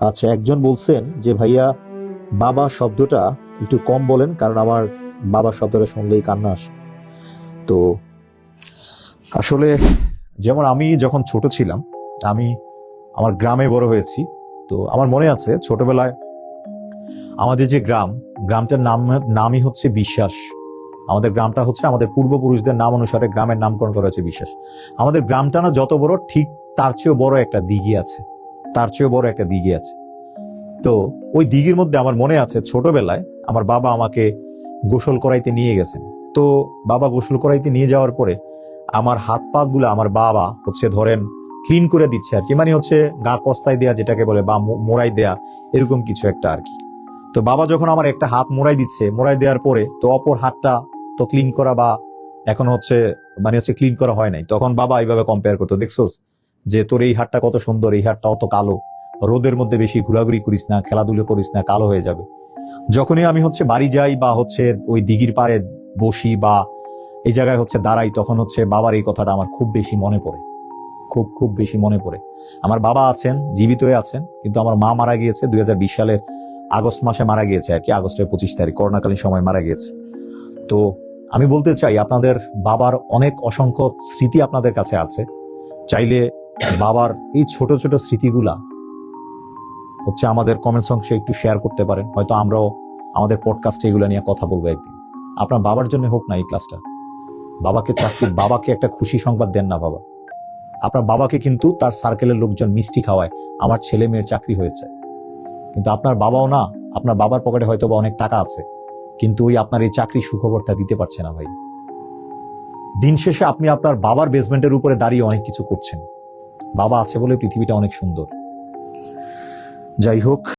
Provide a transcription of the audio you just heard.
আচ্ছা, একজন বলছেন যে ভাইয়া বাবা শব্দটা একটু কম বলেন, কারণ আমার বাবা শব্দটা শুনলেই কান্না আসে। তো আসলে যেমন আমি যখন ছোট ছিলাম, আমি আমার গ্রামে বড় হয়েছি। তো আমার মনে আছে ছোটবেলায় আমাদের যে গ্রামটার নামই হচ্ছে বিশ্বাস। আমাদের গ্রামটা হচ্ছে আমাদের পূর্বপুরুষদের নাম অনুসারে গ্রামের নামকরণ করা হয়েছে বিশ্বাস। আমাদের গ্রামটা না যত বড়, ঠিক তার চেয়েও বড় একটা দিঘি আছে, তার চেয়েও বড় একটা দিঘি আছে। তো ওই দিঘির মধ্যে আমার মনে আছে ছোটবেলায় আমার বাবা আমাকে গোসল করাইতে নিয়ে গেছেন। তো বাবা গোসল করাইতে নিয়ে যাওয়ার পরে আমার হাত পা গুলা আমার বাবা হচ্ছে ধরেন ক্লিন করে দিচ্ছে আর কি, মানে হচ্ছে গা কস্তায় দেয়া যেটাকে বলে, বা মোড়াই দেয়া, এরকম কিছু একটা আর কি। তো বাবা যখন আমার একটা হাত মোড়াই দিচ্ছে, মোড়াই দেওয়ার পরে তো অপর হাতটা তো ক্লিন করা বা এখন হচ্ছে মানে হচ্ছে ক্লিন করা হয় নাই, তখন বাবা এইভাবে কম্পেয়ার করতো, দেখছোস যে তোর এই হাতটা কত সুন্দর, এই হাতটা অত কালো, রোদের মধ্যে বেশি ঘোরাঘুরি করিস না, খেলাধুলো করিস না, কালো হয়ে যাবে। যখনই আমি হচ্ছে বাড়ি যাই বা হচ্ছে ওই দিঘির পাড়ে বসি বা এই জায়গায় হচ্ছে দাঁড়াই, তখন হচ্ছে বাবার এই কথাটা আমার খুব বেশি মনে পড়ে, খুব খুব বেশি মনে পড়ে। আমার বাবা আছেন, জীবিত হয়ে আছেন, কিন্তু আমার মা মারা গিয়েছে 2020 সালের আগস্ট মাসে মারা গিয়েছে আর কি, আগস্টের 25 তারিখ, করোনাকালীন সময় মারা গিয়েছে। তো আমি বলতে চাই আপনাদের বাবার অনেক অসংখ্য স্মৃতি আপনাদের কাছে আছে, চাইলে বাবার এই ছোট ছোট স্মৃতিগুলা হচ্ছে আমাদের কমেন্টস অংশে একটু শেয়ার করতে পারেন, হয়তো আমরাও আমাদের পডকাস্টে এগুলো নিয়ে কথা বলবো একদিন। আপনার বাবার জন্য হোক না এই ক্লাসটা। বাবাকে একটা খুশি সংবাদ দেন না বাবা। আপনার বাবাকে কিন্তু তার সার্কেলের লোকজন মিষ্টি খাওয়ায়, আমার ছেলে মেয়ের চাকরি হয়েছে, কিন্তু আপনার বাবাও না, আপনার বাবার পকেটে হয়তো বা অনেক টাকা আছে, কিন্তু ওই আপনার এই চাকরি সুখবরটা দিতে পারছে না ভাই। দিন শেষে আপনি আপনার বাবার বেসমেন্টের উপরে দাঁড়িয়ে অনেক কিছু করছেন। বাবা আছে বলে পৃথিবীটা অনেক সুন্দর। যাই হোক,